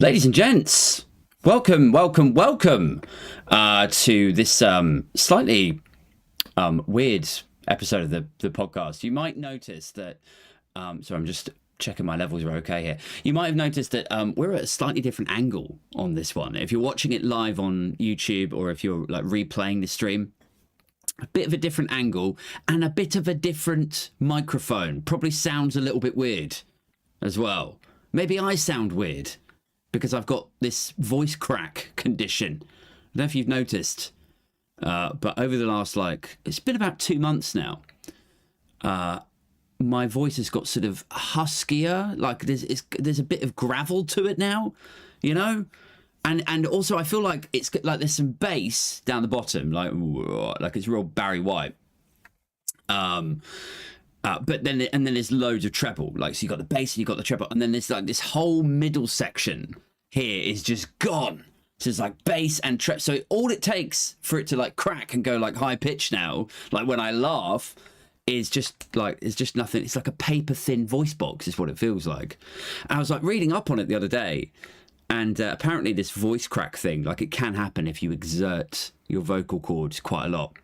Ladies and gents, welcome to this slightly weird episode of the podcast. You might notice that, sorry, I'm just checking my levels are okay here. You might have noticed that we're at a slightly different angle on this one. If you're watching it live on YouTube or if you're like replaying the stream, a bit of a different angle and a bit of a different microphone. Probably sounds a little bit weird as well. Maybe I sound weird because I've got this voice crack condition. I don't know if you've noticed, but over the last, it's been about 2 months now, my voice has got sort of huskier, like there's a bit of gravel to it now, you know? And also I feel like it's like there's some bass down the bottom, like it's real Barry White. But then there's loads of treble, so you got the bass and you got the treble, and then there's like this whole middle section here is just gone. So it's like bass and treble. So all it takes for it to like crack and go like high pitch now, like when I laugh, is just nothing. It's like a paper thin voice box is what it feels like. And I was like reading up on it the other day, and apparently this voice crack thing, like it can happen if you exert your vocal cords quite a lot.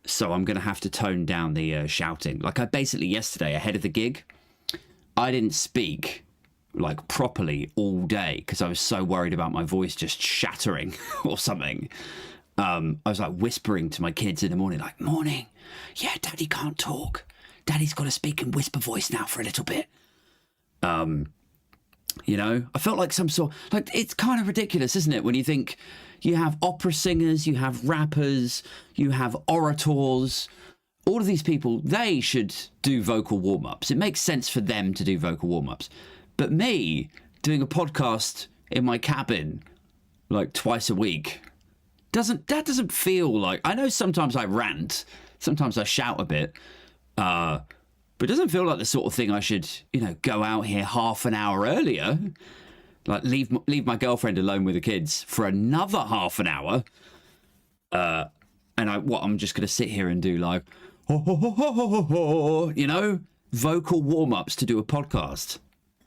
So I'm going to have to tone down the shouting. Like I basically yesterday ahead of the gig, I didn't speak like properly all day because I was so worried about my voice just shattering or something. I was like whispering to my kids in the morning, like, morning. Yeah, Daddy can't talk. Daddy's got to speak in whisper voice now for a little bit. You know, I felt like some sort, like it's kind of ridiculous, isn't it? When you think you have opera singers, you have rappers, you have orators, all of these people, they should do vocal warm-ups. It makes sense for them to do vocal warm-ups. But me doing a podcast in my cabin like twice a week, that doesn't feel like, I know sometimes I rant, sometimes I shout a bit, but it doesn't feel like the sort of thing I should, go out here half an hour earlier, like leave my girlfriend alone with the kids for another half an hour. And I'm just going to sit here and do like, vocal warm-ups to do a podcast.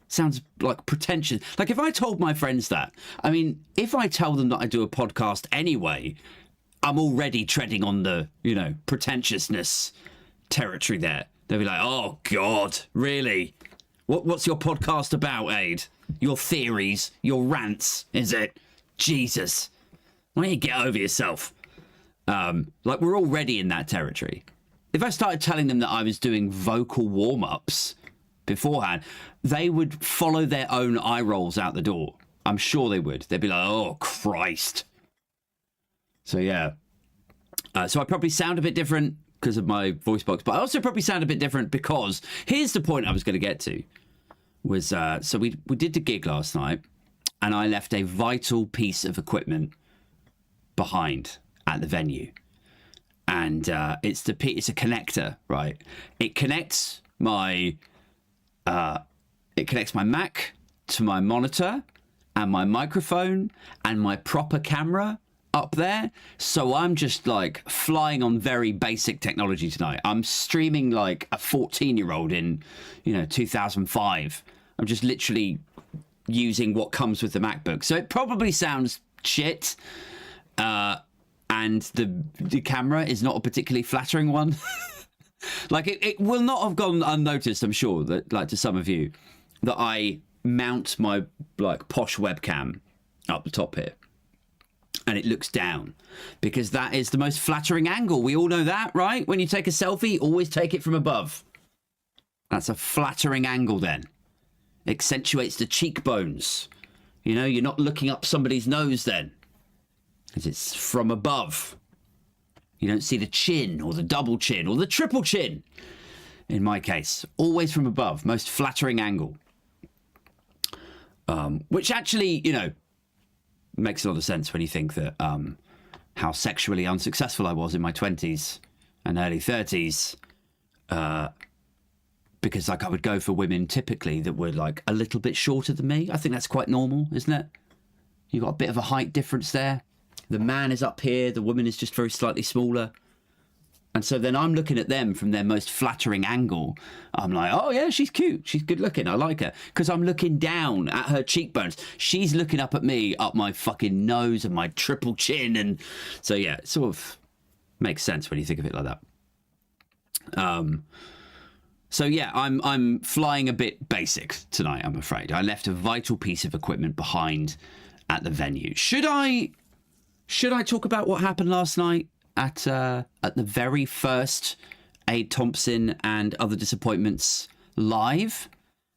Sounds like pretentious. Like if I told my friends that, I mean, if I tell them that I do a podcast anyway, I'm already treading on the, pretentiousness territory there. They'll be like, oh, God, really? What's your podcast about, Aid? Your theories, your rants, is it? Jesus. Why don't you get over yourself? Like, we're already in that territory. If I started telling them that I was doing vocal warm-ups beforehand, they would follow their own eye rolls out the door. I'm sure they would. They'd be like, oh, Christ. So, yeah. So I probably sound a bit different because of my voice box, but I also probably sound a bit different because here's the point I was going to get to was, so we did the gig last night and I left a vital piece of equipment behind at the venue. And it's a connector, right? It connects my Mac to my monitor and my microphone and my proper camera up there. So I'm just like flying on very basic technology tonight. I'm streaming like a 14-year-old in, 2005. I'm just literally using what comes with the MacBook. So it probably sounds shit. And the camera is not a particularly flattering one. Like it will not have gone unnoticed, I'm sure, that like to some of you, that I mount my like posh webcam up the top here. And it looks down because that is the most flattering angle. We all know that, right? When you take a selfie, always take it from above. That's a flattering angle then. Accentuates the cheekbones. You're not looking up somebody's nose then because it's from above. You don't see the chin or the double chin or the triple chin. In my case, always from above. Most flattering angle. Which actually, makes a lot of sense when you think that how sexually unsuccessful I was in my 20s and early 30s. Because like I would go for women typically that were like a little bit shorter than me. I think that's quite normal, isn't it? You've got a bit of a height difference there. The man is up here. The woman is just very slightly smaller. And so then I'm looking at them from their most flattering angle. I'm like, oh yeah, she's cute. She's good looking. I like her. Because I'm looking down at her cheekbones. She's looking up at me, up my fucking nose and my triple chin. And so, yeah, it sort of makes sense when you think of it like that. So yeah, I'm flying a bit basic tonight, I'm afraid. I left a vital piece of equipment behind at the venue. Should I talk about what happened last night at the very first Thompsin and Other Disappointments live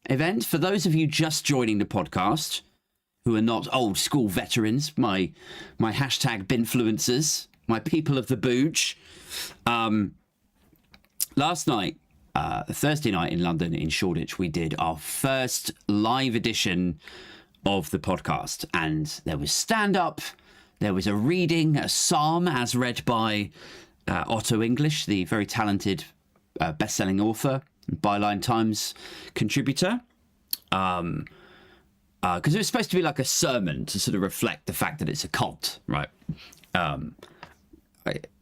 event? For those of you just joining the podcast who are not old school veterans, my hashtag binfluencers, my people of the booge, last night, Thursday night in London, in Shoreditch, we did our first live edition of the podcast. And there was stand-up, there was a reading, a psalm as read by Otto English, the very talented best-selling author, Byline Times contributor. Because it was supposed to be like a sermon to sort of reflect the fact that it's a cult, right?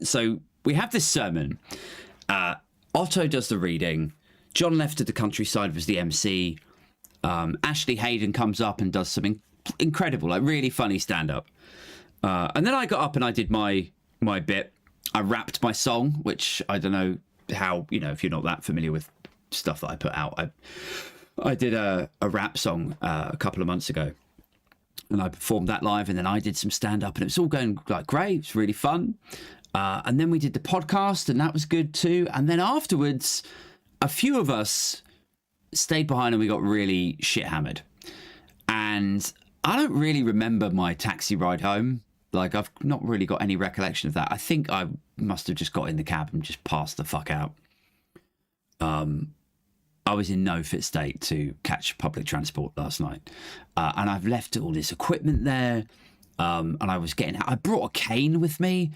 So we have this sermon. Otto does the reading. John Left of the Countryside was the MC. Ashley Hayden comes up and does something incredible, like really funny stand-up. And then I got up and I did my bit. I rapped my song, which I don't know how, if you're not that familiar with stuff that I put out. I did a rap song a couple of months ago. And I performed that live, and then I did some stand-up, and it was all going like great. It was really fun. And then we did the podcast, and that was good too. And then afterwards, a few of us stayed behind and we got really shit hammered. And I don't really remember my taxi ride home. Like, I've not really got any recollection of that. I think I must have just got in the cab and just passed the fuck out. I was in no fit state to catch public transport last night. And I've left all this equipment there. And I brought a cane with me.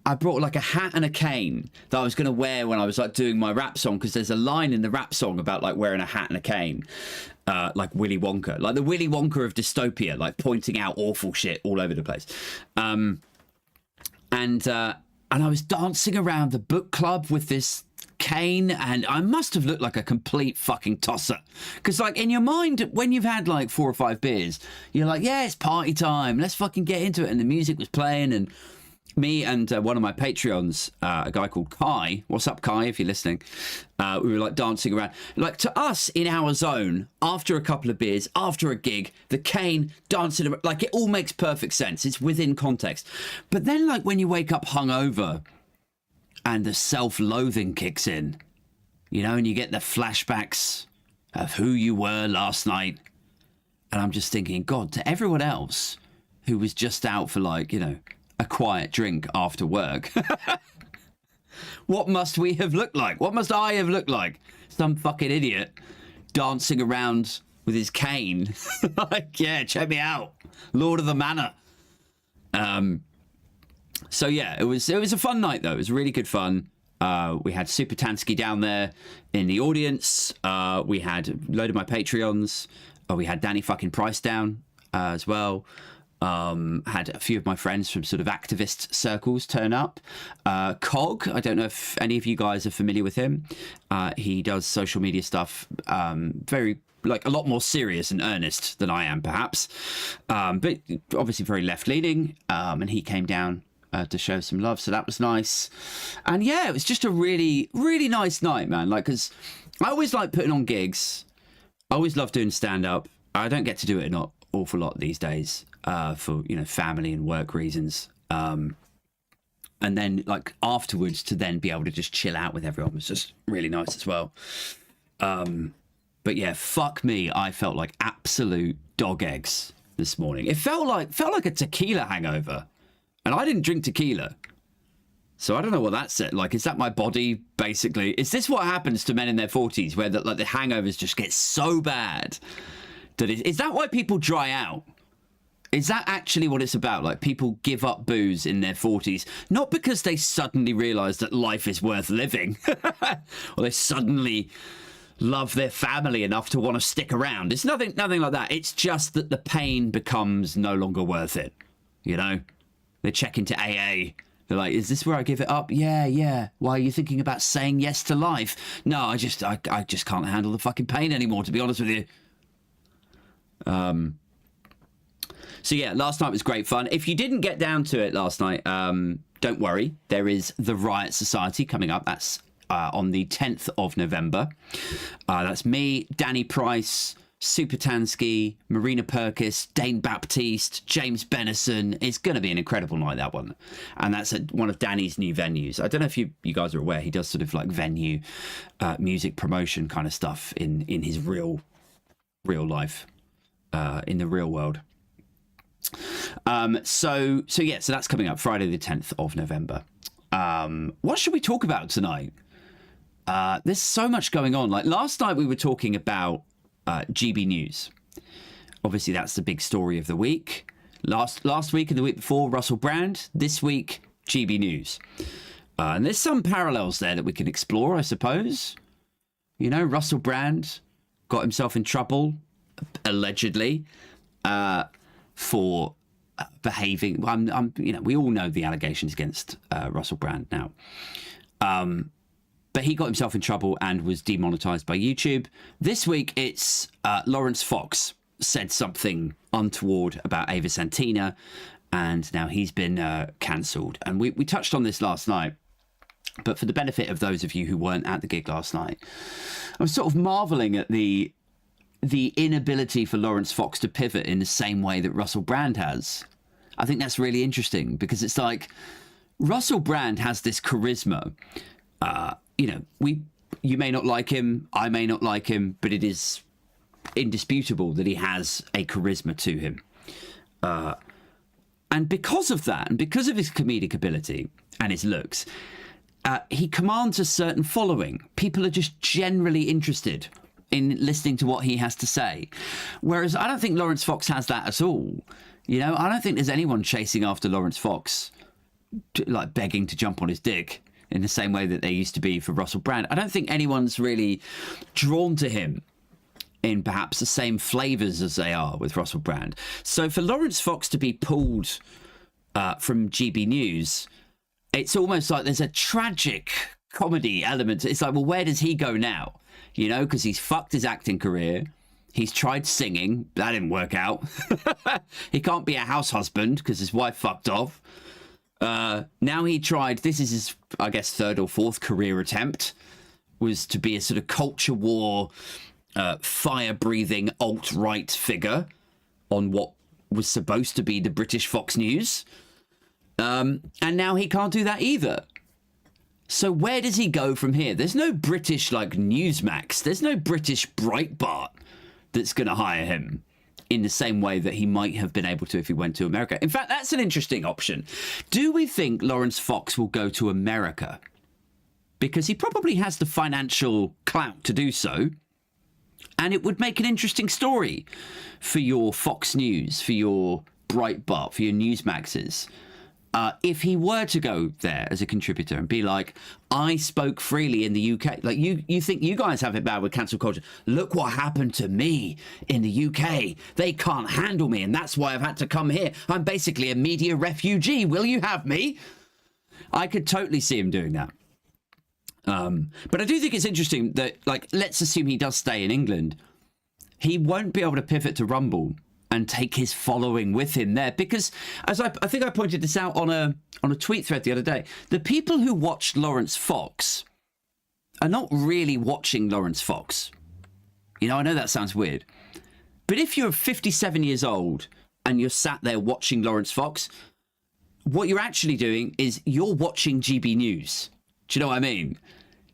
I brought like a hat and a cane that I was going to wear when I was like doing my rap song, because there's a line in the rap song about like wearing a hat and a cane, like Willy Wonka, like the Willy Wonka of dystopia, like pointing out awful shit all over the place. And I was dancing around the book club with this cane, and I must have looked like a complete fucking tosser, because like in your mind, when you've had like 4 or 5 beers, you're like, yeah, it's party time, let's fucking get into it. And the music was playing, and me and one of my Patreons, a guy called Kai, what's up Kai if you're listening, we were like dancing around. Like, to us in our zone, after a couple of beers, after a gig, the cane, dancing around, like it all makes perfect sense, it's within context. But then like when you wake up hungover and the self-loathing kicks in, and you get the flashbacks of who you were last night. And I'm just thinking, God, to everyone else who was just out for like, a quiet drink after work, what must we have looked like? What must I have looked like? Some fucking idiot dancing around with his cane. Like, yeah, check me out. Lord of the Manor. So yeah, it was a fun night though. It was really good fun. We had Super Tansky down there in the audience. We had a load of my Patreons. We had Danny fucking Price down as well. Had a few of my friends from sort of activist circles turn up. Cog, I don't know if any of you guys are familiar with him. He does social media stuff, very like a lot more serious and earnest than I am perhaps, but obviously very left-leaning, and he came down to show some love, so that was nice. And yeah, it was just a really, really nice night, man. Like, because I always like putting on gigs. I always love doing stand-up. I don't get to do it an awful lot these days for family and work reasons. And then like afterwards to then be able to just chill out with everyone was just really nice as well. But yeah, fuck me, I felt like absolute dog eggs this morning. It felt like a tequila hangover. And I didn't drink tequila. So I don't know what that's it. Like, is that my body, basically? Is this what happens to men in their 40s, where the hangovers just get so bad? Is that why people dry out? Is that actually what it's about? Like, people give up booze in their 40s, not because they suddenly realise that life is worth living, or they suddenly love their family enough to want to stick around. It's nothing like that. It's just that the pain becomes no longer worth it, They check into AA They're like, is this where I give it up? Yeah. Why are you thinking about saying yes to life? No, I just can't handle the fucking pain anymore, to be honest with you. So yeah, last night was great fun. If you didn't get down to it last night, don't worry. There is the Riot Society coming up. That's on the 10th of November. That's me, Danny Price, Super Tansky, Marina Perkis, Dane Baptiste, James Benison. It's going to be an incredible night, that one. And that's at one of Danny's new venues. I don't know if you guys are aware, he does sort of like venue music promotion kind of stuff in his real life, in the real world. So that's coming up Friday the 10th of November. What should we talk about tonight? There's so much going on. Like last night we were talking about GB News. Obviously, that's the big story of the week. Last week and the week before, Russell Brand. This week, GB News. And there's some parallels there that we can explore, I suppose. You know, Russell Brand got himself in trouble, allegedly, for behaving. We all know the allegations against Russell Brand now. But he got himself in trouble and was demonetized by YouTube. This week, it's Lawrence Fox said something untoward about Ava Santina, and now he's been cancelled. And we touched on this last night, but for the benefit of those of you who weren't at the gig last night, I was sort of marvelling at the inability for Lawrence Fox to pivot in the same way that Russell Brand has. I think that's really interesting because it's like Russell Brand has this charisma. You may not like him, I may not like him, but it is indisputable that he has a charisma to him. And because of that, and because of his comedic ability and his looks, he commands a certain following. People are just generally interested in listening to what he has to say. Whereas I don't think Lawrence Fox has that at all. You know, I don't think there's anyone chasing after Lawrence Fox, like begging to jump on his dick in the same way that they used to be for Russell Brand. I don't think anyone's really drawn to him in perhaps the same flavours as they are with Russell Brand. So for Lawrence Fox to be pulled from GB News, it's almost like there's a tragic comedy element. It's like, well, where does he go now? You know, because he's fucked his acting career. He's tried singing. That didn't work out. He can't be a house husband because his wife fucked off. Now he tried, this is his, I guess, third or fourth career attempt, was to be a sort of culture war, fire-breathing alt-right figure on what was supposed to be the British Fox News. And now he can't do that either. So where does he go from here? There's no British, like, Newsmax. There's no British Breitbart that's going to hire him in the same way that he might have been able to if he went to America. In fact, that's an interesting option. Do we think Lawrence Fox will go to America? Because he probably has the financial clout to do so. And it would make an interesting story for your Fox News, for your Breitbart, for your Newsmaxes. If he were to go there as a contributor and be like, I spoke freely in the UK. Like, you think you guys have it bad with cancel culture. Look what happened to me in the UK. They can't handle me, and that's why I've had to come here. I'm basically a media refugee. Will you have me? I could totally see him doing that. But I do think it's interesting that, like, let's assume he does stay in England. He won't be able to pivot to Rumble and take his following with him there, because as I think I pointed this out on a tweet thread the other day, the people who watched Lawrence Fox are not really watching Lawrence Fox. You know, I know that sounds weird, but if you're 57 years old and you're sat there watching Lawrence Fox, what you're actually doing is you're watching GB News. Do you know what I mean?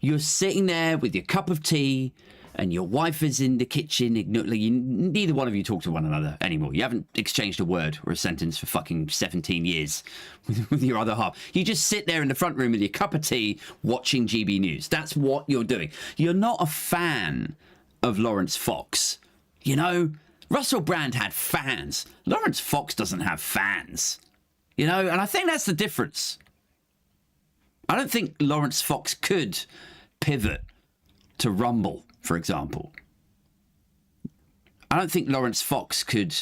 You're sitting there with your cup of tea, and your wife is in the kitchen. Neither one of you talk to one another anymore. You haven't exchanged a word or a sentence for fucking 17 years with your other half. You just sit there in the front room with your cup of tea watching GB News. That's what you're doing. You're not a fan of Lawrence Fox. You know, Russell Brand had fans. Lawrence Fox doesn't have fans. You know, and I think that's the difference. I don't think Lawrence Fox could pivot to Rumble, for example. I don't think Lawrence Fox could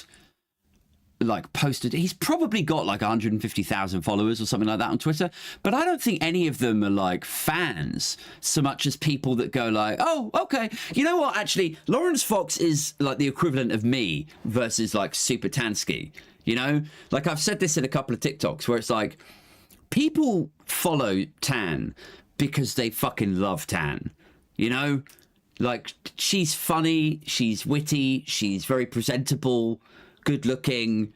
like posted. He's probably got like 150,000 followers or something like that on Twitter, but I don't think any of them are like fans so much as people that go like, oh, okay, you know what, actually Lawrence Fox is like the equivalent of me versus like Super Tansky, you know, like I've said this in a couple of TikToks where it's like people follow Tan because they fucking love Tan, you know, like she's funny, she's witty, she's very presentable, good looking.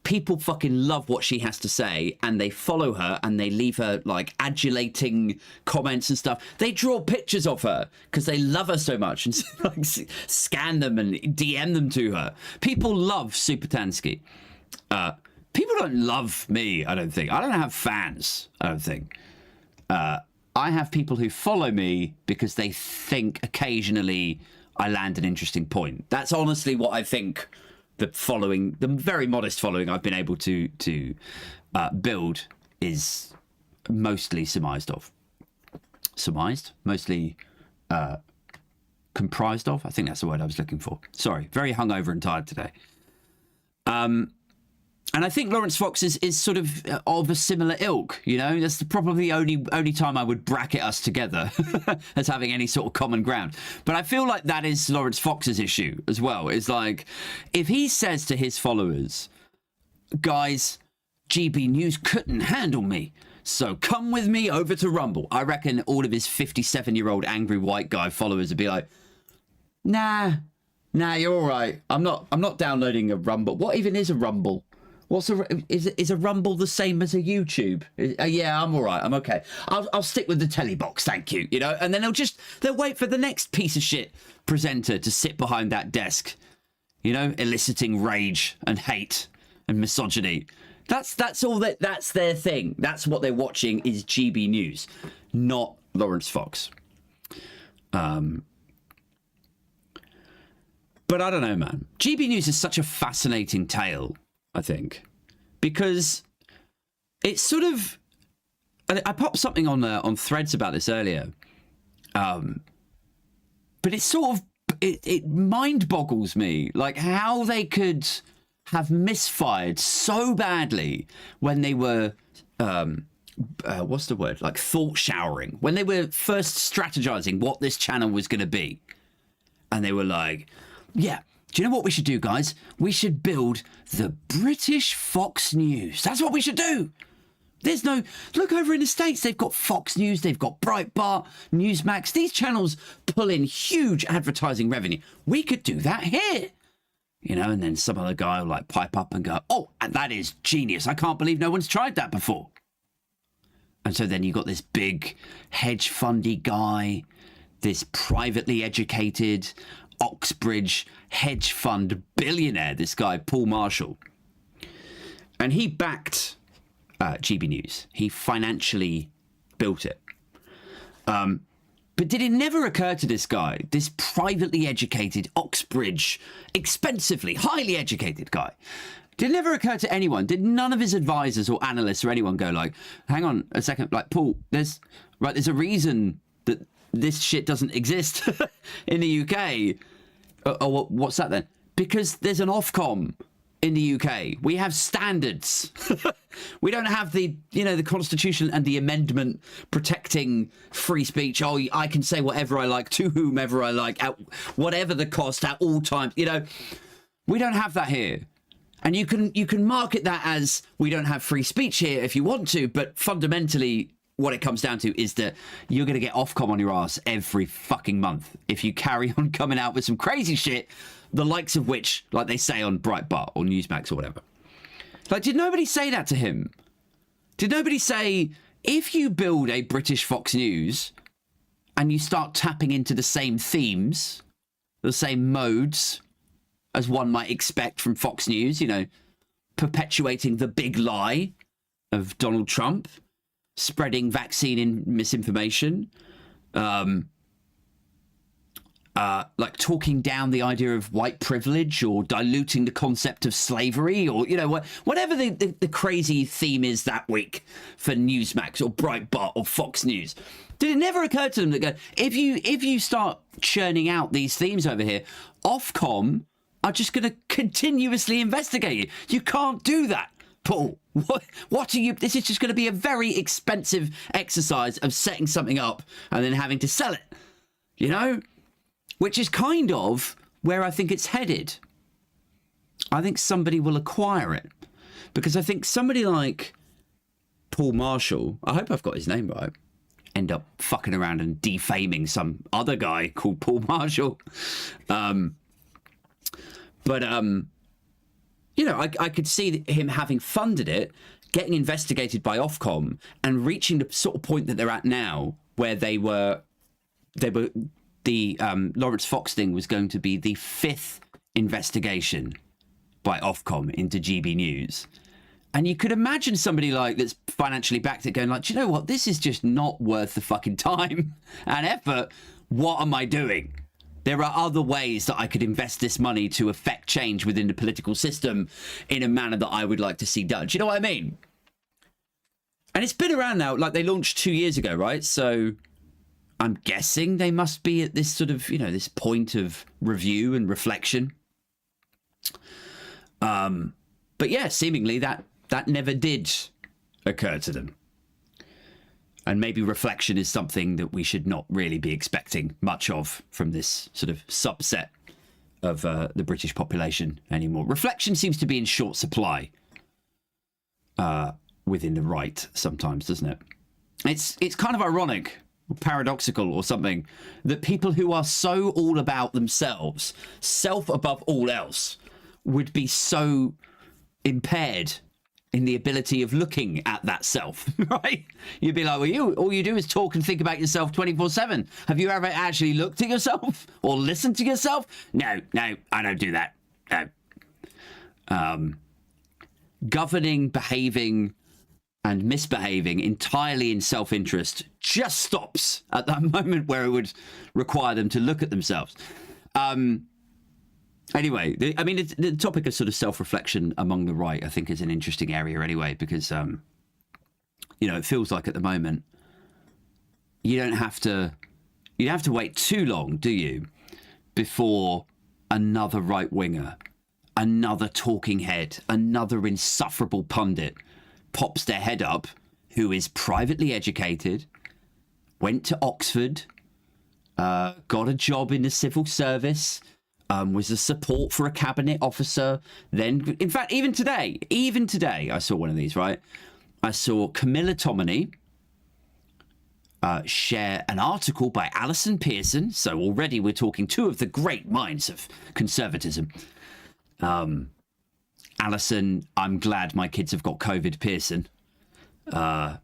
People fucking love what she has to say, and they follow her and they leave her like adulating comments and stuff. They draw pictures of her because they love her so much and like scan them and DM them to her. People love Super Tansky. People don't love me, I don't think. I don't have fans, I don't think. I have people who follow me because they think occasionally I land an interesting point. That's honestly what I think the very modest following I've been able to build is mostly surmised of. Surmised? Mostly comprised of? I think that's the word I was looking for. Sorry, very hungover and tired today. And I think Lawrence Fox is sort of a similar ilk, you know? That's probably the only time I would bracket us together as having any sort of common ground. But I feel like that is Lawrence Fox's issue as well. It's like, if he says to his followers, guys, GB News couldn't handle me, so come with me over to Rumble. I reckon all of his 57-year-old angry white guy followers would be like, nah, you're all right. I'm not downloading a Rumble. What even is a Rumble? Is a Rumble the same as a YouTube? Yeah, I'm all right. I'm okay. I'll stick with the telly box, thank you. You know, and then they'll wait for the next piece of shit presenter to sit behind that desk, you know, eliciting rage and hate and misogyny. That's all that's their thing. That's what they're watching is GB News, not Lawrence Fox. But I don't know, man. GB News is such a fascinating tale, I think, because it's sort of. I popped something on Threads about this earlier, but it's sort of it mind boggles me, like how they could have misfired so badly when they were what's the word, like thought showering, when they were first strategizing what this channel was going to be, and they were like, yeah. Do you know what we should do, guys? We should build the British Fox News. That's what we should do. There's no... Look over in the States. They've got Fox News. They've got Breitbart, Newsmax. These channels pull in huge advertising revenue. We could do that here. You know, and then some other guy will like pipe up and go, oh, that is genius. I can't believe no one's tried that before. And so then you got this big hedge fundy guy, this privately educated Oxbridge hedge fund billionaire, this guy, Paul Marshall. And he backed GB News. He financially built it. But did it never occur to this guy, this privately educated Oxbridge, expensively, highly educated guy, did it never occur to anyone, did none of his advisors or analysts or anyone go like, hang on a second, like, Paul, there's a reason that this shit doesn't exist in the UK. Or what's that then? Because there's an Ofcom in the UK. We have standards. We don't have the Constitution and the amendment protecting free speech. Oh, I can say whatever I like to whomever I like at whatever the cost at all times. You know, we don't have that here. And you can market that as we don't have free speech here if you want to, but fundamentally what it comes down to is that you're going to get Ofcom on your ass every fucking month if you carry on coming out with some crazy shit, the likes of which, like they say on Breitbart or Newsmax or whatever. Like, did nobody say that to him? Did nobody say, if you build a British Fox News and you start tapping into the same themes, the same modes as one might expect from Fox News, you know, perpetuating the big lie of Donald Trump, spreading vaccine misinformation, like talking down the idea of white privilege or diluting the concept of slavery, or, you know, whatever the crazy theme is that week for Newsmax or Breitbart or Fox News. Did it never occur to them that go, if you start churning out these themes over here, Ofcom are just going to continuously investigate you. You can't do that, Paul. What are you? This is just going to be a very expensive exercise of setting something up and then having to sell it, you know? Which is kind of where I think it's headed. I think somebody will acquire it. Because I think somebody like Paul Marshall, I hope I've got his name right, end up fucking around and defaming some other guy called Paul Marshall. You know, I could see him having funded it, getting investigated by Ofcom, and reaching the sort of point that they're at now, where Lawrence Fox thing was going to be the 5th investigation by Ofcom into GB News. And you could imagine somebody like that's financially backed it going like, do you know what? This is just not worth the fucking time and effort. What am I doing? There are other ways that I could invest this money to affect change within the political system in a manner that I would like to see done. Do you know what I mean? And it's been around now, like they launched 2 years ago, right? So I'm guessing they must be at this sort of, you know, this point of review and reflection. But yeah, seemingly that never did occur to them. And maybe reflection is something that we should not really be expecting much of from this sort of subset of the British population anymore. Reflection seems to be in short supply within the right sometimes, doesn't it? It's kind of ironic, paradoxical or something, that people who are so all about themselves, self above all else, would be so impaired in the ability of looking at that self, right? You'd be like, well, all you do is talk and think about yourself 24/7. Have you ever actually looked at yourself or listened to yourself? No, I don't do that. No. Governing, behaving, and misbehaving entirely in self-interest just stops at that moment where it would require them to look at themselves. Anyway, the topic of sort of self-reflection among the right, I think, is an interesting area anyway, because, you know, it feels like at the moment you don't have to wait too long, do you, before another right-winger, another talking head, another insufferable pundit pops their head up, who is privately educated, went to Oxford, got a job in the civil service, was a support for a cabinet officer. Then, in fact, even today, I saw one of these, right? I saw Camilla Tominey share an article by Alison Pearson. So already we're talking two of the great minds of conservatism. Alison, I'm glad my kids have got COVID, Pearson. I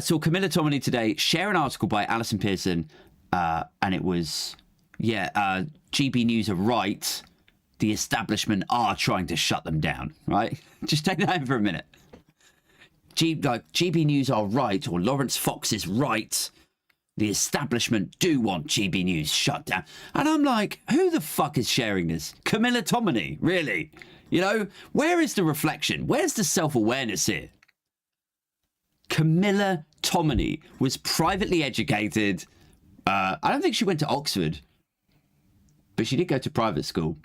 saw Camilla Tominey today share an article by Alison Pearson, and it was... GB News are right. The establishment are trying to shut them down, right? Just take that in for a minute. GB News are right, or Lawrence Fox is right. The establishment do want GB News shut down. And I'm like, who the fuck is sharing this? Camilla Tominey, really? You know, where is the reflection? Where's the self-awareness here? Camilla Tominey was privately educated. I don't think she went to Oxford, but she did go to private school,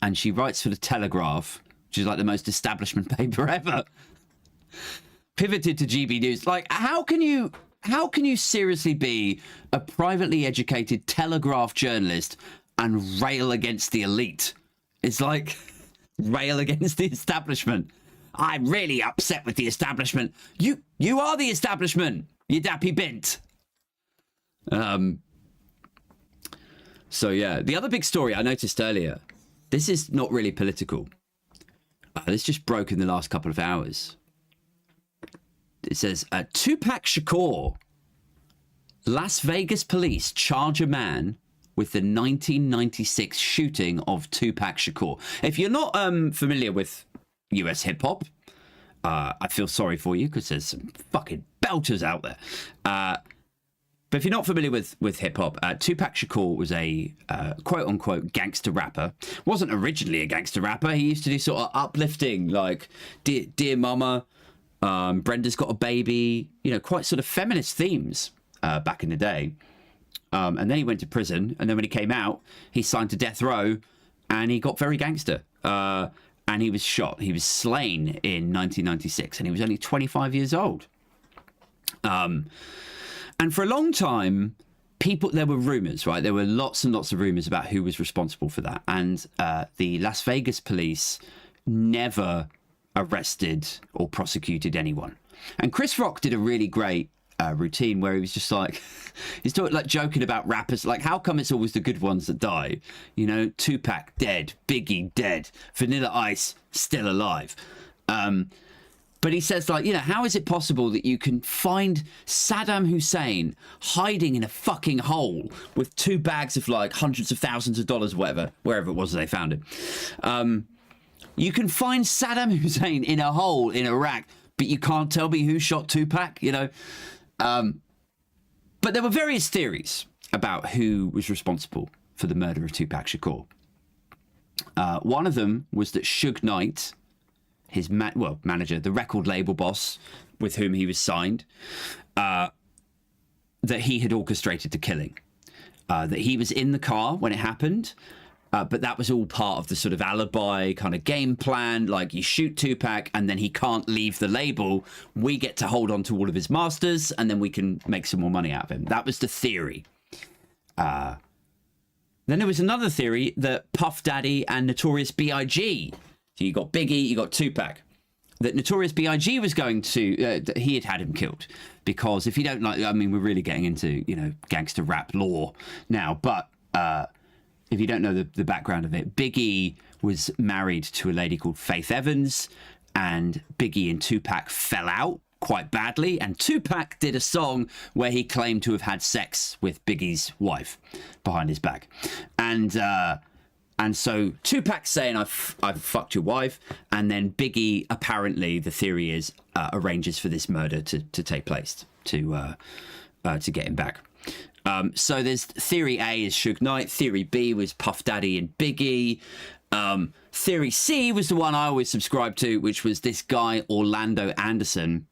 and she writes for the Telegraph, which is like the most establishment paper ever. Pivoted to GB News. Like, how can you seriously be a privately educated Telegraph journalist and rail against the elite? It's like rail against the establishment. I'm really upset with the establishment. You are the establishment, you dappy bint. So yeah, the other big story I noticed earlier, this is not really political. This just broke in the last couple of hours. It says, Tupac Shakur, Las Vegas police charge a man with the 1996 shooting of Tupac Shakur. If you're not familiar with US hip hop, I feel sorry for you, because there's some fucking belters out there. But if you're not familiar with hip-hop, Tupac Shakur was a quote-unquote gangster rapper. Wasn't originally a gangster rapper. He used to do sort of uplifting, like Dear Mama, Brenda's Got a Baby, you know, quite sort of feminist themes back in the day. And then he went to prison. And then when he came out, he signed to death row and he got very gangster. And he was shot. He was slain in 1996 and he was only 25 years old. And for a long time, there were rumors, right? There were lots and lots of rumors about who was responsible for that. And the Las Vegas police never arrested or prosecuted anyone. And Chris Rock did a really great routine where he was just like, he's talking, like, joking about rappers, like, how come it's always the good ones that die? You know, Tupac dead, Biggie dead, Vanilla Ice still alive. But he says, like, you know, how is it possible that you can find Saddam Hussein hiding in a fucking hole with 2 bags of, like, hundreds of thousands of dollars, whatever, wherever it was they found him. You can find Saddam Hussein in a hole in Iraq, but you can't tell me who shot Tupac, you know? But there were various theories about who was responsible for the murder of Tupac Shakur. One of them was that Suge Knight, his manager, the record label boss with whom he was signed, that he had orchestrated the killing. That he was in the car when it happened, but that was all part of the sort of alibi kind of game plan. Like, you shoot Tupac and then he can't leave the label. We get to hold on to all of his masters and then we can make some more money out of him. That was the theory. Then there was another theory that Puff Daddy and Notorious B.I.G., so you got Biggie, you got Tupac, that Notorious B.I.G. was going to, that he had him killed. Because if you don't like, I mean, we're really getting into, you know, gangster rap lore now, but if you don't know the background of it, Biggie was married to a lady called Faith Evans, and Biggie and Tupac fell out quite badly, and Tupac did a song where he claimed to have had sex with Biggie's wife behind his back. And so Tupac's saying, I've fucked your wife. And then Biggie, apparently, the theory is, arranges for this murder to take place to get him back. So there's theory A is Suge Knight. Theory B was Puff Daddy and Biggie. Theory C was the one I always subscribed to, which was this guy, Orlando Anderson,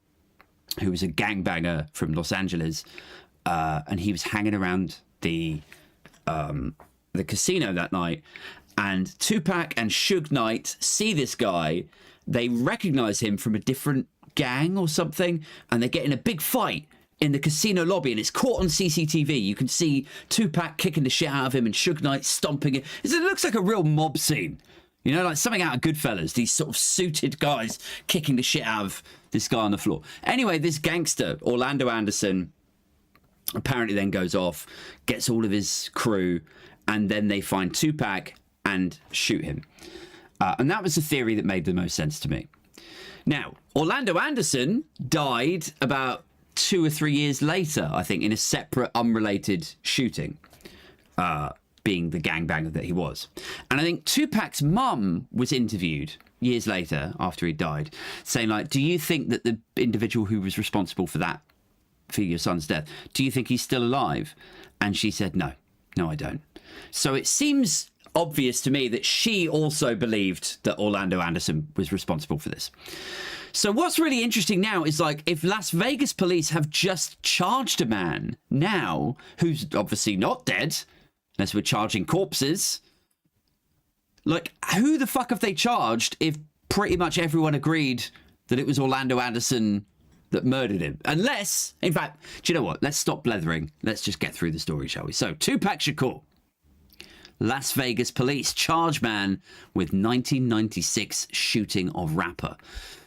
who was a gangbanger from Los Angeles. And he was hanging around the casino that night, and Tupac and Suge Knight see this guy. They recognize him from a different gang or something, and they get in a big fight in the casino lobby, and it's caught on CCTV. You can see Tupac kicking the shit out of him and Suge Knight stomping it. It looks like a real mob scene, you know, like something out of Goodfellas. These sort of suited guys kicking the shit out of this guy on the floor. Anyway, this gangster, Orlando Anderson, apparently then goes off, gets all of his crew, and then they find Tupac and shoot him. And that was the theory that made the most sense to me. Now, Orlando Anderson died about 2 or 3 years later, I think, in a separate, unrelated shooting, being the gangbanger that he was. And I think Tupac's mum was interviewed years later, after he died, saying, like, do you think that the individual who was responsible for that, for your son's death, do you think he's still alive? And she said, no, I don't. So it seems obvious to me that she also believed that Orlando Anderson was responsible for this. So what's really interesting now is, like, if Las Vegas police have just charged a man now who's obviously not dead, unless we're charging corpses, like, who the fuck have they charged if pretty much everyone agreed that it was Orlando Anderson that murdered him? Unless, in fact, do you know what? Let's stop blethering. Let's just get through the story, shall we? So, Tupac Shakur. Las Vegas police charge man with 1996 shooting of rapper.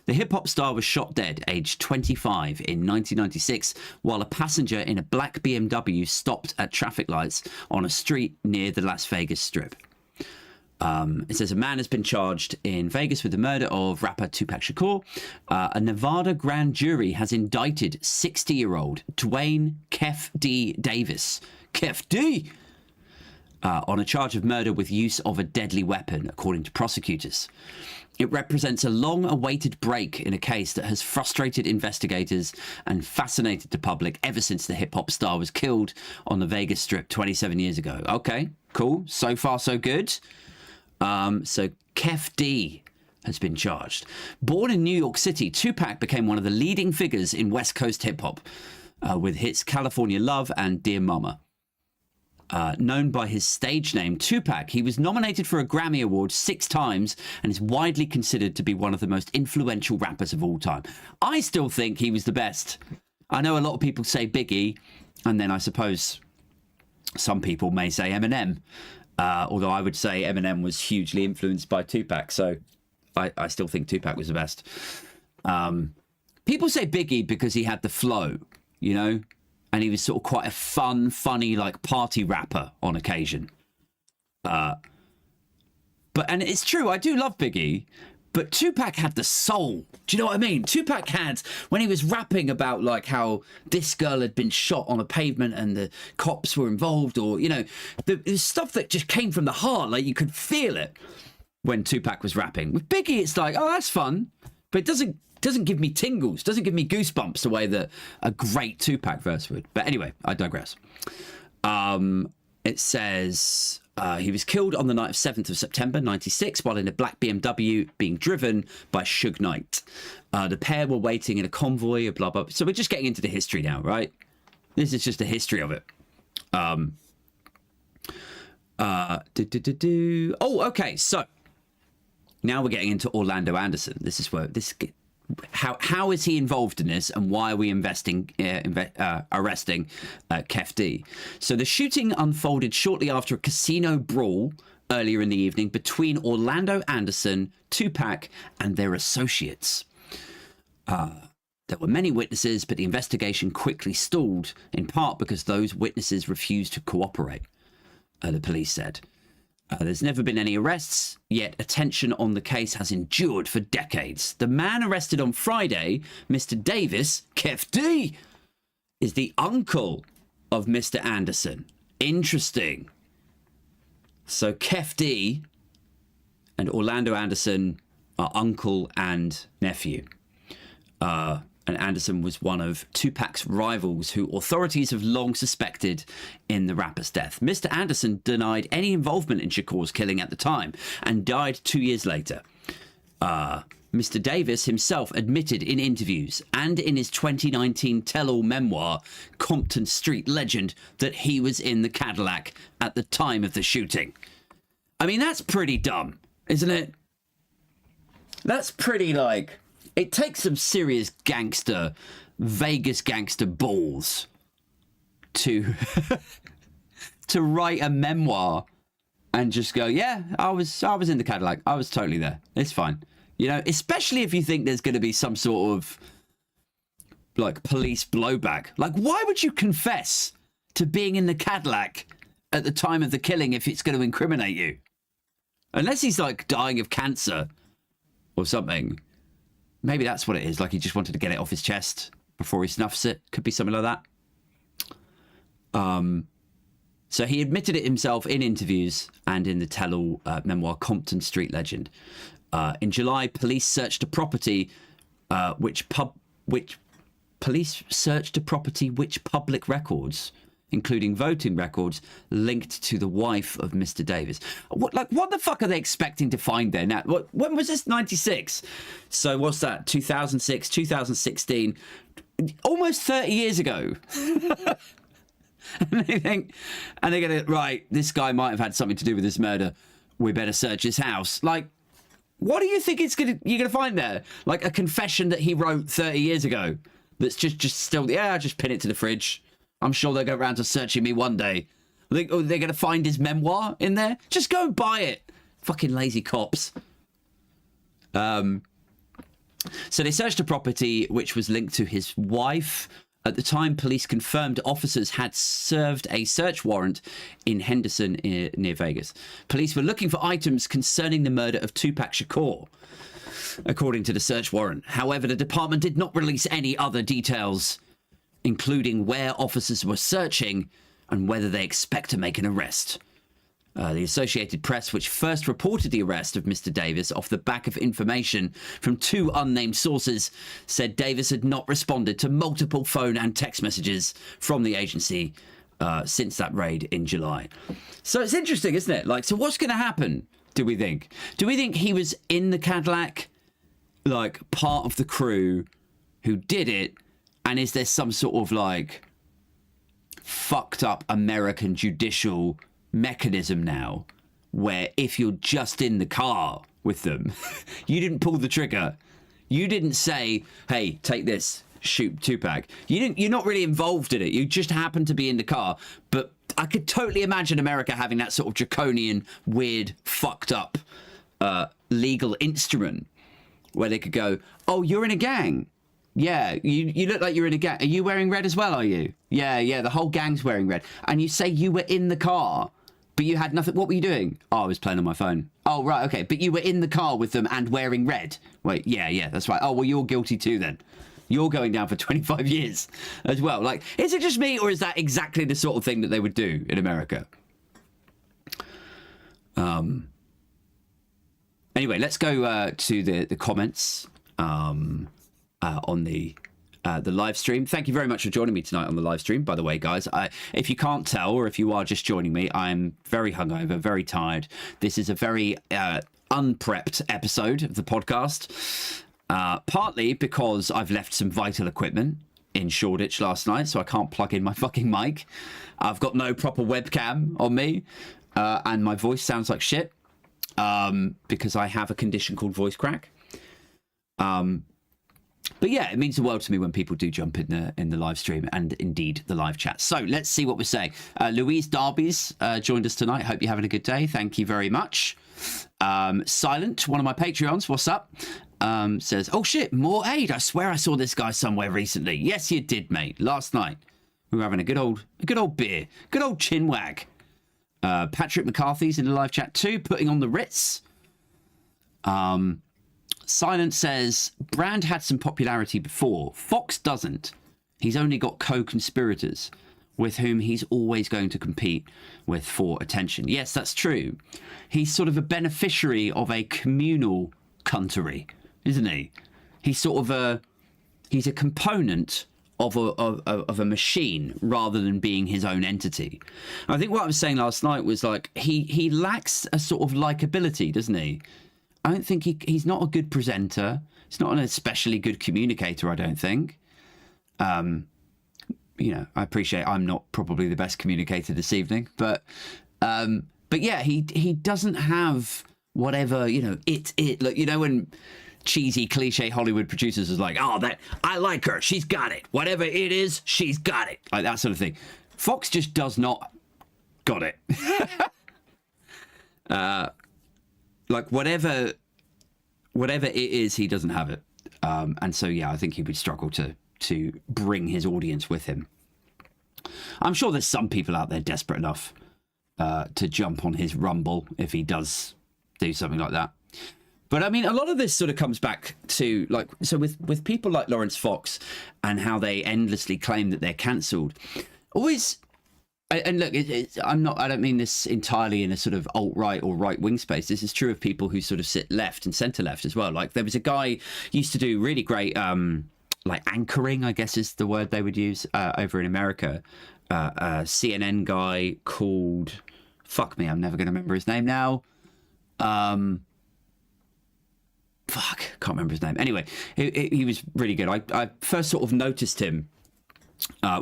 The hip-hop star was shot dead, aged 25, in 1996, while a passenger in a black BMW stopped at traffic lights on a street near the Las Vegas Strip. It says a man has been charged in Vegas with the murder of rapper Tupac Shakur. A Nevada grand jury has indicted 60-year-old Dwayne Kef D. Davis, Kef D, on a charge of murder with use of a deadly weapon, according to prosecutors. It represents a long-awaited break in a case that has frustrated investigators and fascinated the public ever since the hip-hop star was killed on the Vegas Strip 27 years ago. Okay, cool. So far, so good. So Kef D has been charged. Born in New York City, Tupac became one of the leading figures in West Coast hip-hop with hits California Love and Dear Mama. known by his stage name, Tupac. He was nominated for a Grammy Award 6 times and is widely considered to be one of the most influential rappers of all time. I still think he was the best. I know a lot of people say Biggie, and then I suppose some people may say Eminem, although I would say Eminem was hugely influenced by Tupac, so I still think Tupac was the best. People say Biggie because he had the flow, you know? And he was sort of quite a funny, like, party rapper on occasion. And it's true, I do love Biggie, but Tupac had the soul. Do you know what I mean? Tupac had, when he was rapping about, like, how this girl had been shot on a pavement and the cops were involved, or, you know, the stuff that just came from the heart, like, you could feel it when Tupac was rapping. With Biggie, it's like, oh, that's fun, but it doesn't give me tingles, doesn't give me goosebumps the way that a great Tupac verse would. But anyway, I digress. It says he was killed on the night of 7th of September 96 while in a black BMW being driven by Suge Knight. The pair were waiting in a convoy, blah, blah. So we're just getting into the history now, right? This is just the history of it. Oh, okay. So now we're getting into Orlando Anderson. This is where this... How is he involved in this, and why are we arresting Kef D? So the shooting unfolded shortly after a casino brawl earlier in the evening between Orlando Anderson, Tupac, and their associates. There were many witnesses, but the investigation quickly stalled, in part because those witnesses refused to cooperate, the police said. There's never been any arrests, yet attention on the case has endured for decades. The man arrested on Friday, Mr. Davis, Kef D, is the uncle of Mr. Anderson. Interesting. So Kef D and Orlando Anderson are uncle and nephew. And Anderson was one of Tupac's rivals who authorities have long suspected in the rapper's death. Mr. Anderson denied any involvement in Shakur's killing at the time and died 2 years later. Mr. Davis himself admitted in interviews and in his 2019 tell-all memoir, Compton Street Legend, that he was in the Cadillac at the time of the shooting. I mean, that's pretty dumb, isn't it? That's pretty, like... It takes some serious gangster, Vegas gangster balls to to write a memoir and just go, yeah, I was in the Cadillac. I was totally there. It's fine. You know, especially if you think there's going to be some sort of like police blowback. Like, why would you confess to being in the Cadillac at the time of the killing if it's going to incriminate you? Unless he's like dying of cancer or something. Maybe that's what it is. Like he just wanted to get it off his chest before he snuffs it. Could be something like that. So he admitted it himself in interviews and in the tell-all memoir Compton Street Legend. In July, police searched a property which public records, including voting records, linked to the wife of Mr. Davis. What the fuck are they expecting to find there now? When was this? 96. So what's that? 2006, 2016, almost 30 years ago. And they're going to, right, this guy might have had something to do with this murder. We better search his house. Like, what do you think you're going to find there? Like a confession that he wrote 30 years ago that's just still, yeah, I'll just pin it to the fridge. I'm sure they'll go around to searching me one day. They're going to find his memoir in there? Just go and buy it. Fucking lazy cops. So they searched a property which was linked to his wife. At the time, police confirmed officers had served a search warrant in Henderson near Vegas. Police were looking for items concerning the murder of Tupac Shakur, according to the search warrant. However, the department did not release any other details, including where officers were searching and whether they expect to make an arrest. The Associated Press, which first reported the arrest of Mr. Davis off the back of information from 2 unnamed sources, said Davis had not responded to multiple phone and text messages from the agency since that raid in July. So it's interesting, isn't it? Like, so what's going to happen, do we think? Do we think he was in the Cadillac, like, part of the crew who did it? And is there some sort of, like, fucked up American judicial mechanism now, where if you're just in the car with them, you didn't pull the trigger. You didn't say, hey, take this, shoot Tupac. You're not really involved in it. You just happen to be in the car. But I could totally imagine America having that sort of draconian, weird, fucked up legal instrument where they could go, oh, you're in a gang. Yeah, you look like you're in a gang. Are you wearing red as well, are you? Yeah, the whole gang's wearing red. And you say you were in the car, but you had nothing. What were you doing? Oh, I was playing on my phone. Oh, right, okay. But you were in the car with them and wearing red. Wait, yeah, that's right. Oh, well, you're guilty too then. You're going down for 25 years as well. Like, is it just me, or is that exactly the sort of thing that they would do in America? Anyway, let's go to the comments on the live stream. Thank you very much for joining me tonight on the live stream. By the way, guys, if you can't tell, or if you are just joining me, I'm very hungover, very tired. This is a very unprepped episode of the podcast. Partly because I've left some vital equipment in Shoreditch last night, so I can't plug in my fucking mic. I've got no proper webcam on me, and my voice sounds like shit because I have a condition called voice crack. But yeah, it means the world to me when people do jump in the live stream and indeed the live chat. So let's see what we're saying. Louise Darby's joined us tonight. Hope you're having a good day. Thank you very much. Silent, one of my Patreons, what's up? Says, oh shit, more aid. I swear I saw this guy somewhere recently. Yes, you did, mate. Last night we were having a good old beer, good old chin wag. Patrick McCarthy's in the live chat too, putting on the Ritz. Silent says, Brand had some popularity before. Fox doesn't. He's only got co-conspirators with whom he's always going to compete with for attention. Yes, that's true. He's sort of a beneficiary of a communal cuntery, isn't he? He's a component of a machine rather than being his own entity. And I think what I was saying last night was like he lacks a sort of likability, doesn't he? I don't think he's not a good presenter. He's not an especially good communicator, I don't think. You know, I appreciate I'm not probably the best communicator this evening, but yeah, he doesn't have whatever, you know, look, you know, when cheesy cliche Hollywood producers is like, oh, that I like her, she's got it, whatever it is, she's got it, like that sort of thing. Fox just does not got it. Like whatever it is, he doesn't have it, and so yeah, I think he would struggle to bring his audience with him. I'm sure there's some people out there desperate enough to jump on his rumble if he does do something like that. But I mean, a lot of this sort of comes back to like, so with people like Lawrence Fox and how they endlessly claim that they're cancelled. Always, and look, I don't mean this entirely in a sort of alt-right or right-wing space. This is true of people who sort of sit left and centre-left as well. Like there was a guy used to do really great, like anchoring, I guess is the word they would use over in America. A CNN guy called, fuck me, I'm never going to remember his name now. Can't remember his name. Anyway, he was really good. I first sort of noticed him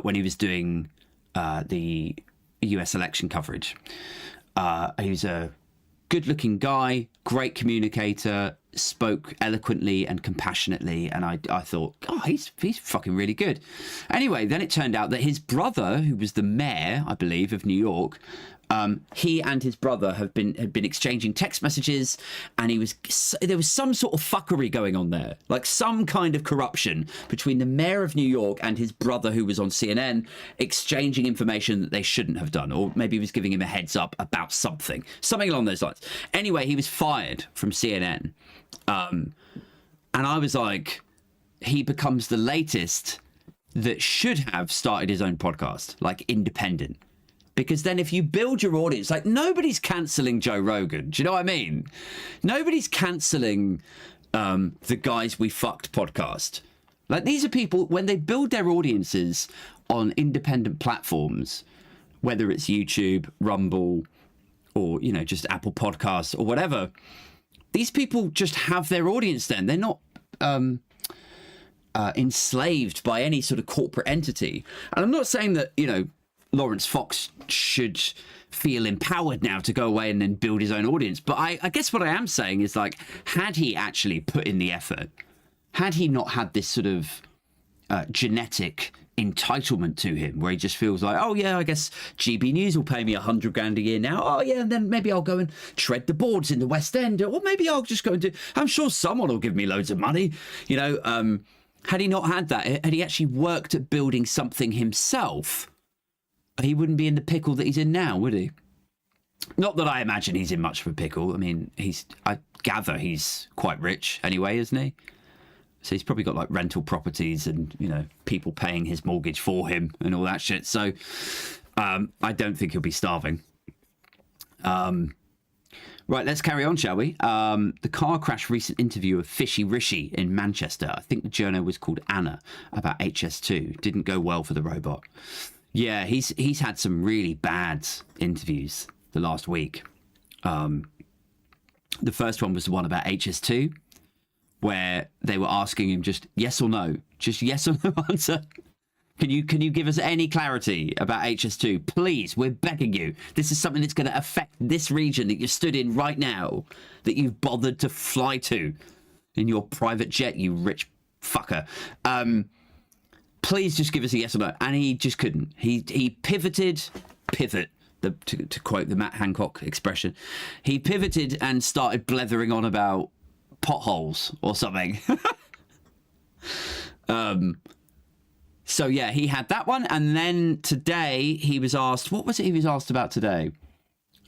when he was doing the US election coverage. He was a good-looking guy, great communicator, spoke eloquently and compassionately, and I thought, oh, he's fucking really good. Anyway, then it turned out that his brother, who was the mayor, I believe, of New York, he and his brother had been exchanging text messages, and there was some sort of fuckery going on there, like some kind of corruption between the mayor of New York and his brother, who was on CNN, exchanging information that they shouldn't have done, or maybe he was giving him a heads up about something along those lines. Anyway, he was fired from CNN, and I was like, he becomes the latest that should have started his own podcast, like independent. Because then if you build your audience, like nobody's cancelling Joe Rogan. Do you know what I mean? Nobody's cancelling the Guys We Fucked podcast. Like these are people, when they build their audiences on independent platforms, whether it's YouTube, Rumble, or, you know, just Apple Podcasts or whatever, these people just have their audience then. They're not enslaved by any sort of corporate entity. And I'm not saying that, you know, Lawrence Fox should feel empowered now to go away and then build his own audience. But I guess what I am saying is, like, had he actually put in the effort, had he not had this sort of genetic entitlement to him where he just feels like, oh yeah, I guess GB News will pay me $100,000 a year now, oh yeah, and then maybe I'll go and tread the boards in the West End, or maybe I'll just go and do, I'm sure someone will give me loads of money, you know. Had he not had that, had he actually worked at building something himself, he wouldn't be in the pickle that he's in now, would he? Not that I imagine he's in much of a pickle. I mean, I gather he's quite rich anyway, isn't he? So he's probably got like rental properties and, you know, people paying his mortgage for him and all that shit. So I don't think he'll be starving. Right, let's carry on, shall we? The car crash recent interview of Fishy Rishi in Manchester. I think the journo was called Anna, about HS2. Didn't go well for the robot. Yeah, he's had some really bad interviews the last week. The first one was the one about HS2, where they were asking him just yes or no answer. Can you give us any clarity about HS2? Please, we're begging you. This is something that's going to affect this region that you're stood in right now, that you've bothered to fly to in your private jet, you rich fucker. Please just give us a yes or no. And he just couldn't. He pivot, to quote the Matt Hancock expression. He pivoted and started blethering on about potholes or something. So yeah, he had that one. And then today he was asked, what was it he was asked about today?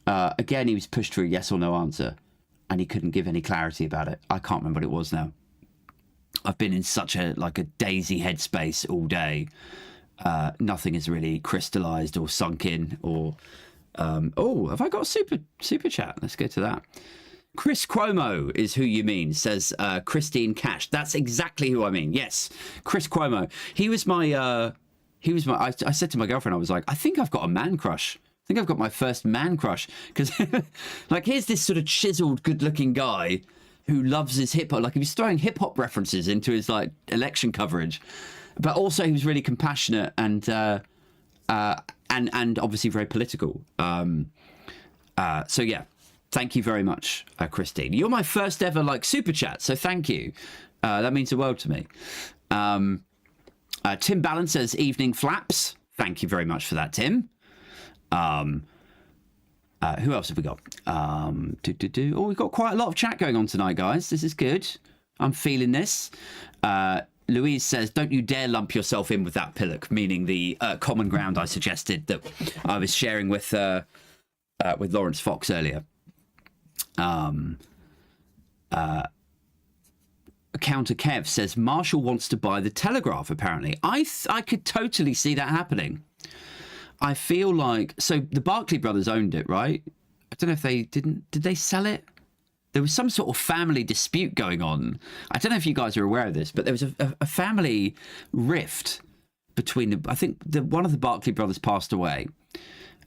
Again, he was pushed for a yes or no answer and he couldn't give any clarity about it. I can't remember what it was now. I've been in such a daisy headspace all day. Nothing has really crystallized or sunk in or, have I got a super chat? Let's go to that. Chris Cuomo is who you mean, says Christine Cash. That's exactly who I mean. Yes, Chris Cuomo. I said to my girlfriend, I was like, I think I've got a man crush. I think I've got my first man crush. Because, like, here's this sort of chiseled, good-looking guy who loves his hip-hop. Like, he was throwing hip-hop references into his, like, election coverage. But also he was really compassionate and obviously very political. So, yeah. Thank you very much, Christine. You're my first ever super chat, so thank you. That means the world to me. Tim Ballon says evening flaps. Thank you very much for that, Tim. Who else have we got? Oh, we've got quite a lot of chat going on tonight, guys. This is good. I'm feeling this. Louise says, don't you dare lump yourself in with that pillock, meaning the common ground I suggested that I was sharing with Lawrence Fox earlier. Counter Kev says Marshall wants to buy the Telegraph. Apparently, I could totally see that happening. I feel like the Barclay brothers owned it, right? I don't know if they didn't. Did they sell it? There was some sort of family dispute going on. I don't know if you guys are aware of this, but there was a family rift between I think one of the Barclay brothers passed away.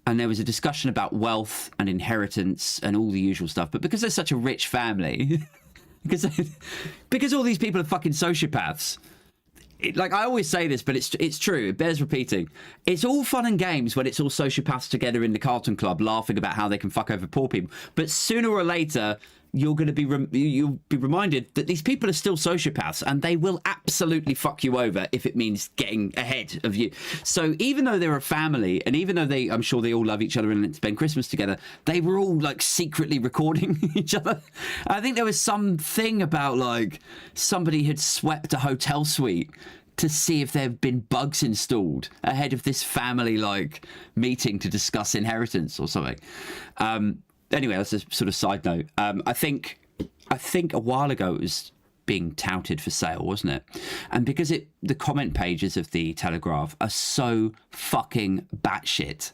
And there was a discussion about wealth and inheritance and all the usual stuff. But because they're such a rich family, because all these people are fucking sociopaths, I always say this, but it's true. It bears repeating. It's all fun and games when it's all sociopaths together in the Carlton Club laughing about how they can fuck over poor people. But sooner or later, you'll be reminded that these people are still sociopaths and they will absolutely fuck you over if it means getting ahead of you. So even though they're a family and even though I'm sure they all love each other and spend Christmas together, they were all secretly recording each other. I think there was something about somebody had swept a hotel suite to see if there had been bugs installed ahead of this family meeting to discuss inheritance or something. Anyway, that's a sort of side note. I think a while ago it was being touted for sale, wasn't it? And because the comment pages of the Telegraph are so fucking batshit,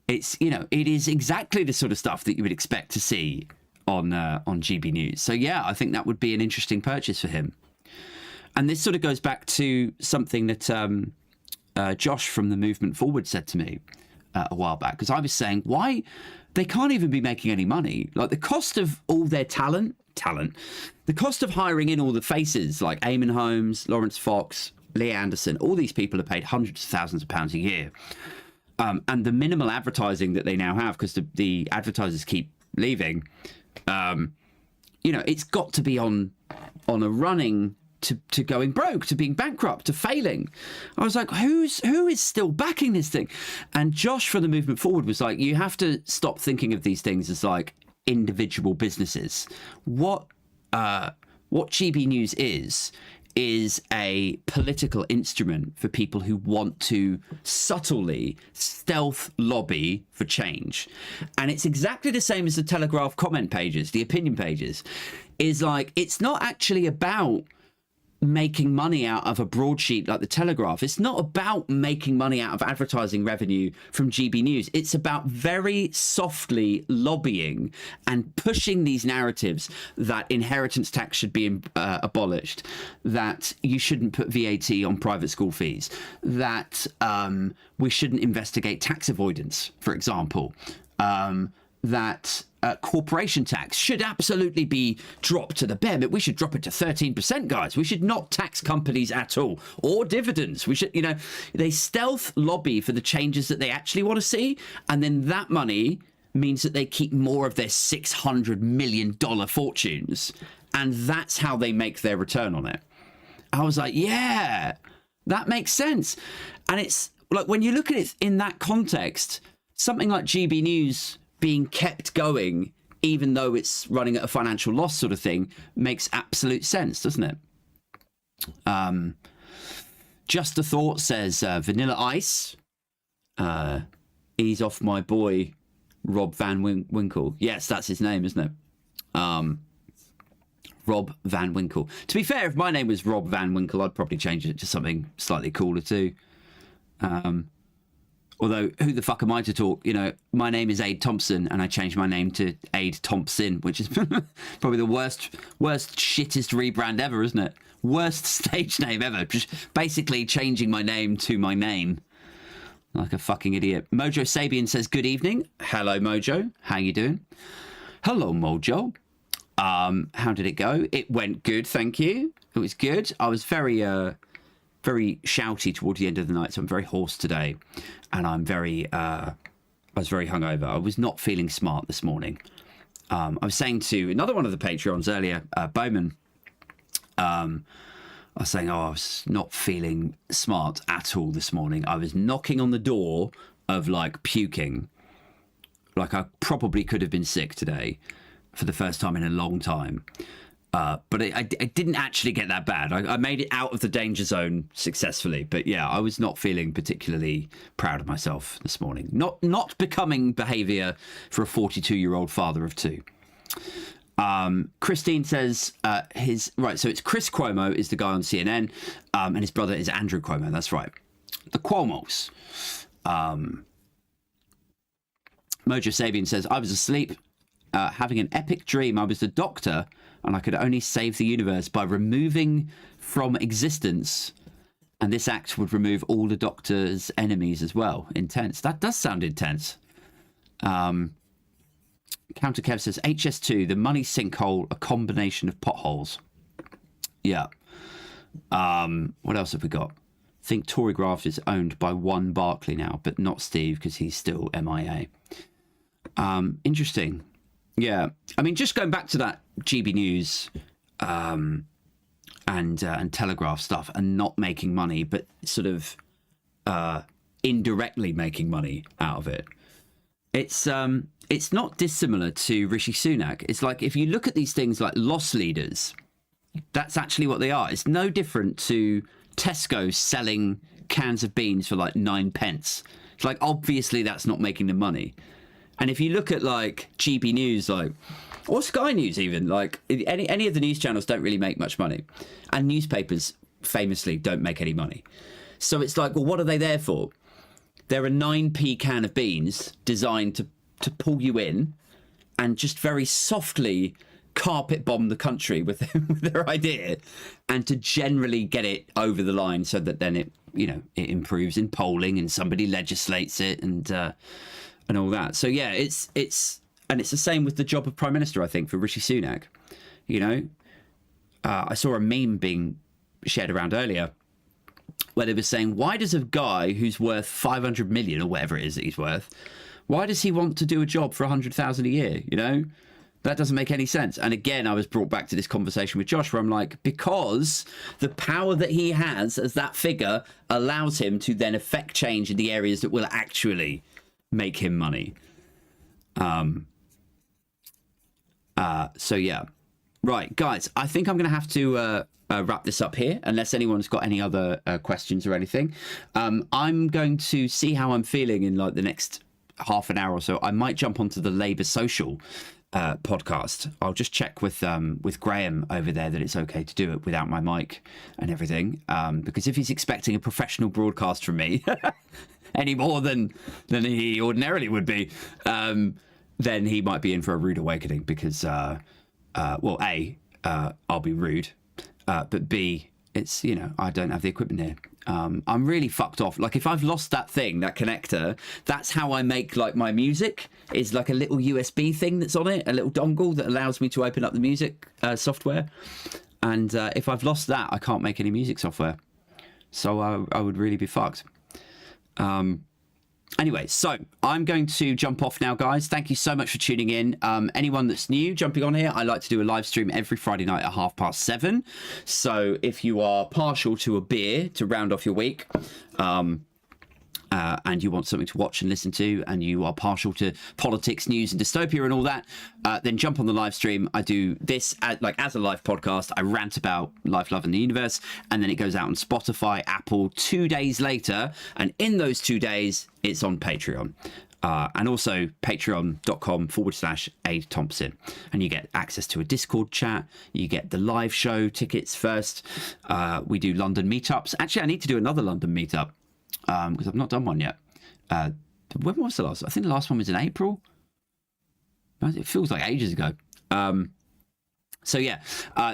it is exactly the sort of stuff that you would expect to see on GB News. So yeah, I think that would be an interesting purchase for him. And this sort of goes back to something that Josh from the Movement Forward said to me a while back, because I was saying why they can't even be making any money. The cost of all their talent, the cost of hiring in all the faces like Eamon Holmes, Lawrence Fox, Lee Anderson, all these people are paid hundreds of thousands of pounds a year. And the minimal advertising that they now have, because the advertisers keep leaving, it's got to be on a running to going broke, to being bankrupt, to failing. I was like, who is still backing this thing? And Josh from the Movement Forward was like, you have to stop thinking of these things as like individual businesses. What GB News is a political instrument for people who want to subtly stealth lobby for change. And it's exactly the same as the Telegraph comment pages, the opinion pages, is like, it's not actually about making money out of a broadsheet like the Telegraph. It's not about making money out of advertising revenue from GB News. It's about very softly lobbying and pushing these narratives that inheritance tax should be abolished, that you shouldn't put VAT on private school fees, that we shouldn't investigate tax avoidance, for example, that corporation tax should absolutely be dropped to the bare minimum. We should drop it to 13%, guys. We should not tax companies at all, or dividends. We should, they stealth lobby for the changes that they actually want to see, and then that money means that they keep more of their $600 million fortunes, and that's how they make their return on it. I was like, yeah, that makes sense. And it's like, when you look at it in that context, something like GB News being kept going, even though it's running at a financial loss sort of thing, makes absolute sense, doesn't it? Just a Thought says, Vanilla Ice, ease off my boy, Rob Van Winkle. Yes, that's his name, isn't it? Rob Van Winkle. To be fair, if my name was Rob Van Winkle, I'd probably change it to something slightly cooler too. Although, who the fuck am I to talk? My name is Aid Thompson, and I changed my name to Aid Thompson, which is probably the worst, shittest rebrand ever, isn't it? Worst stage name ever. Just basically changing my name to my name. Like a fucking idiot. Mojo Sabian says, good evening. Hello, Mojo. How you doing? Hello, Mojo. How did it go? It went good, thank you. It was good. I was very shouty towards the end of the night, so I'm very hoarse today, and I was very hungover. I was not feeling smart this morning. I was saying to another one of the Patreons earlier, Bowman, I was saying, I was not feeling smart at all this morning. I was knocking on the door of like puking. Like I probably could have been sick today for the first time in a long time. But I didn't actually get that bad. I made it out of the danger zone successfully. But yeah, I was not feeling particularly proud of myself this morning. Not becoming behaviour for a 42-year-old father of two. Christine says so it's Chris Cuomo is the guy on CNN, and his brother is Andrew Cuomo. That's right. The Cuomos. Mojo Sabian says, I was asleep, having an epic dream. I was the doctor, and I could only save the universe by removing from existence, and this act would remove all the Doctor's enemies as well. Intense. That does sound intense. Counter Kev says, HS2, the money sinkhole, a combination of potholes. Yeah. What else have we got? I think Tory Graft is owned by one Barclay now, but not Steve, because he's still MIA. Interesting. Yeah, I mean, just going back to that GB News and Telegraph stuff, and not making money, but sort of indirectly making money out of it. It's not dissimilar to Rishi Sunak. It's like, if you look at these things like loss leaders, that's actually what they are. It's no different to Tesco selling cans of beans for like 9 pence. It's like, obviously that's not making them money. And if you look at like GB News, like, or Sky News even, like any of the news channels don't really make much money, and newspapers famously don't make any money. So it's like, well, what are they there for? They're a 9p can of beans designed to pull you in and just very softly carpet bomb the country with their idea, and to generally get it over the line so that then it improves in polling and somebody legislates it and all that. So yeah, it's the same with the job of Prime Minister, I think, for Rishi Sunak. I saw a meme being shared around earlier where they were saying, why does a guy who's worth 500 million or whatever it is that he's worth, why does he want to do a job for 100,000 a year? You know, that doesn't make any sense. And again, I was brought back to this conversation with Josh where I'm like, because the power that he has as that figure allows him to then affect change in the areas that will actually make him money. So yeah. Right, guys, I think I'm going to have to wrap this up here, unless anyone's got any other questions or anything. I'm going to see how I'm feeling in like the next half an hour or so. I might jump onto the Labour Social podcast. I'll just check with Graham over there that it's okay to do it without my mic and everything. Because if he's expecting a professional broadcast from me any more than he ordinarily would be, then he might be in for a rude awakening because, well, A, I'll be rude, but B, it's, you know, I don't have the equipment here. I'm really fucked off. Like if I've lost that thing, that connector, that's how I make like my music, is like a little USB thing that's on it, a little dongle that allows me to open up the music software. And if I've lost that, I can't make any music software. So I would really be fucked. Anyway, so I'm going to jump off now, guys. Thank you so much for tuning in. Anyone that's new jumping on here, I like to do a live stream every Friday night at 7:30. So if you are partial to a beer to round off your week, and you want something to watch and listen to, and you are partial to politics, news and dystopia and all that, then jump on the live stream. I do this as a live podcast. I rant about life, love and the universe, and then it goes out on Spotify, Apple 2 days later, and in those 2 days it's on Patreon. And also patreon.com/Aid Thompson, and you get access to a Discord chat. You get the live show tickets first. We do London meetups. Actually, I need to do another London meetup because I've not done one yet. When was the last? I think the last one was in April. It feels like ages ago. So yeah,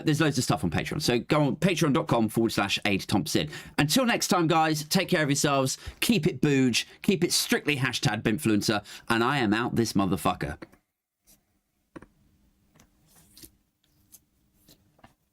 there's loads of stuff on Patreon. So go on patreon.com/Aid Thompson. Until next time, guys, take care of yourselves. Keep it booge. Keep it strictly #Bimfluencer. And I am out this motherfucker.